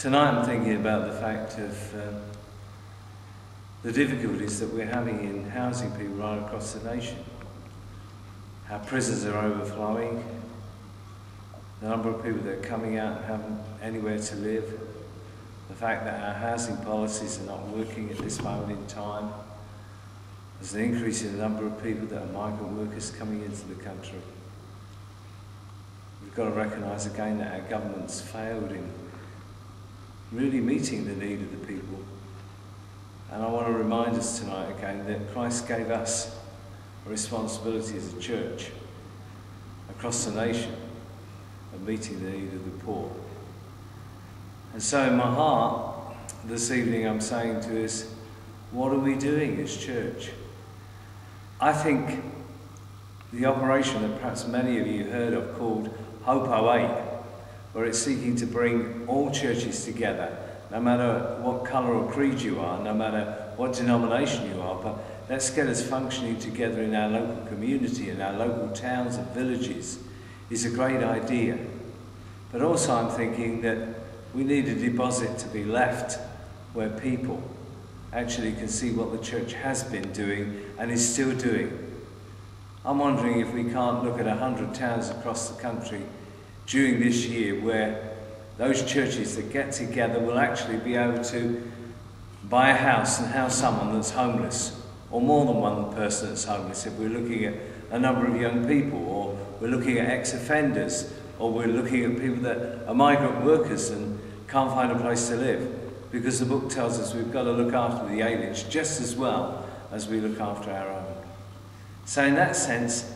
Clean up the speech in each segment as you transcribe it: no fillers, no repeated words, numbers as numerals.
Tonight I'm thinking about the fact of the difficulties that we're having in housing people right across the nation. How prisons are overflowing, the number of people that are coming out and haven't anywhere to live, the fact that our housing policies are not working at this moment in time. There's an increase in the number of people that are migrant workers coming into the country. We've got to recognise again that our government's failed in really meeting the need of the people. And I want to remind us tonight again that Christ gave us a responsibility as a church across the nation of meeting the need of the poor. And so in my heart this evening I'm saying to us, what are we doing as church? I think the operation that perhaps many of you heard of called Hope 08, where it's seeking to bring all churches together, no matter what colour or creed you are, no matter what denomination you are, but let's get us functioning together in our local community, in our local towns and villages, is a great idea. But also I'm thinking that we need a deposit to be left where people actually can see what the church has been doing and is still doing. I'm wondering if we can't look at 100 towns across the country during this year where those churches that get together will actually be able to buy a house and house someone that's homeless, or more than one person that's homeless, if we're looking at a number of young people, or we're looking at ex-offenders, or we're looking at people that are migrant workers and can't find a place to live. Because the book tells us we've got to look after the aliens just as well as we look after our own. So in that sense,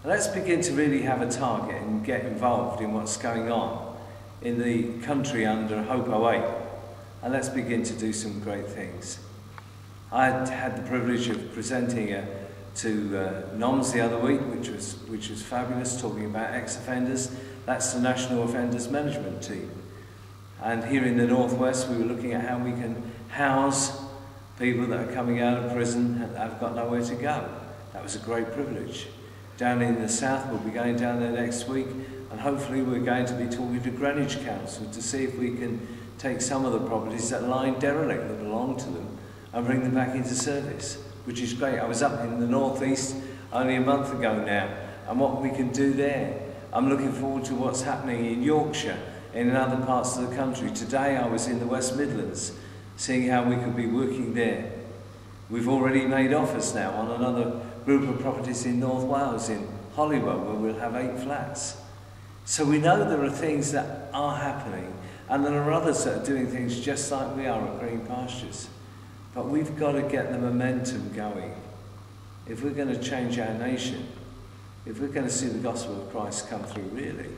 let's begin to really have a target and get involved in what's going on in the country under Hope 08. And let's begin to do some great things. I had the privilege of presenting to NOMS the other week, which was fabulous, talking about ex-offenders. That's the National Offenders Management Team. And here in the Northwest, we were looking at how we can house people that are coming out of prison and have got nowhere to go. That was a great privilege. Down in the South, we'll be going down there next week, and hopefully we're going to be talking to Greenwich Council to see if we can take some of the properties that lie derelict that belong to them and bring them back into service, which is great. I was up in the Northeast only a month ago now, and what we can do there. I'm looking forward to what's happening in Yorkshire and in other parts of the country. Today I was in the West Midlands, seeing how we could be working there. We've already made offers now on another group of properties in North Wales, in Holywell, where we'll have 8 flats. So we know there are things that are happening, and there are others that are doing things just like we are at Green Pastures. But we've got to get the momentum going. If we're going to change our nation, if we're going to see the gospel of Christ come through really,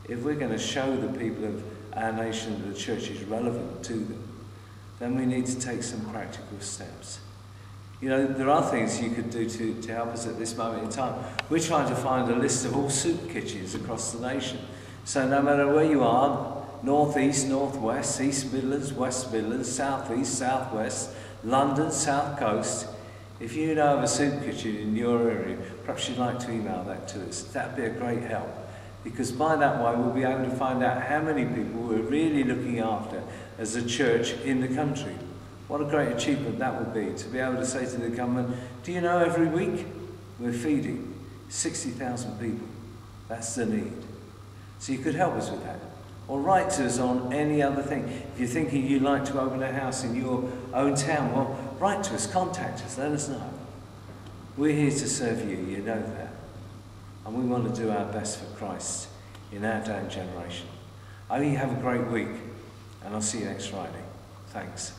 if we're going to show the people of our nation that the church is relevant to them, then we need to take some practical steps. You know, there are things you could do to help us at this moment in time. We're trying to find a list of all soup kitchens across the nation. So no matter where you are, North East, North West, East Midlands, West Midlands, South East, South West, London, South Coast, if you know of a soup kitchen in your area, perhaps you'd like to email that to us. That'd be a great help. Because by that way we'll be able to find out how many people we're really looking after as a church in the country. What a great achievement that would be, to be able to say to the government, do you know every week we're feeding 60,000 people? That's the need. So you could help us with that. Or write to us on any other thing. If you're thinking you'd like to open a house in your own town, well, write to us, contact us, let us know. We're here to serve you, you know that. And we want to do our best for Christ in our day and generation. I hope you have a great week, and I'll see you next Friday. Thanks.